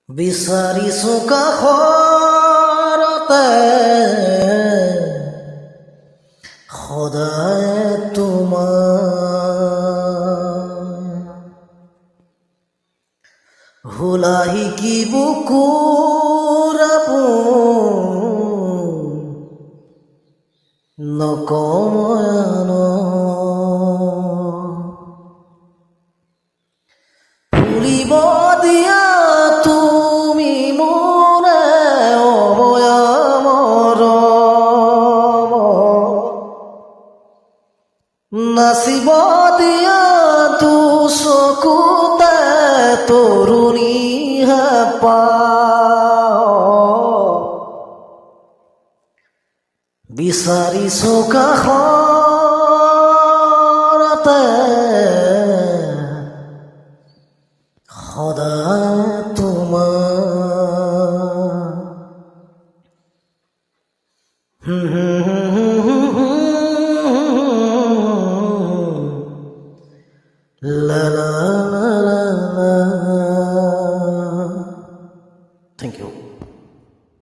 বিচাৰিছো কাষৰতে সদায় তোমাৰ হুলাহি কি বুকুৰ আপোন নকময়ান ফুলিব দিয়া তুমি মোৰে অবয়ামৰ নাচিব দিয়া তো চকুতে তৰুণী হেঁপা বিচাৰিছো কাষৰতে সদায় তোমাৰ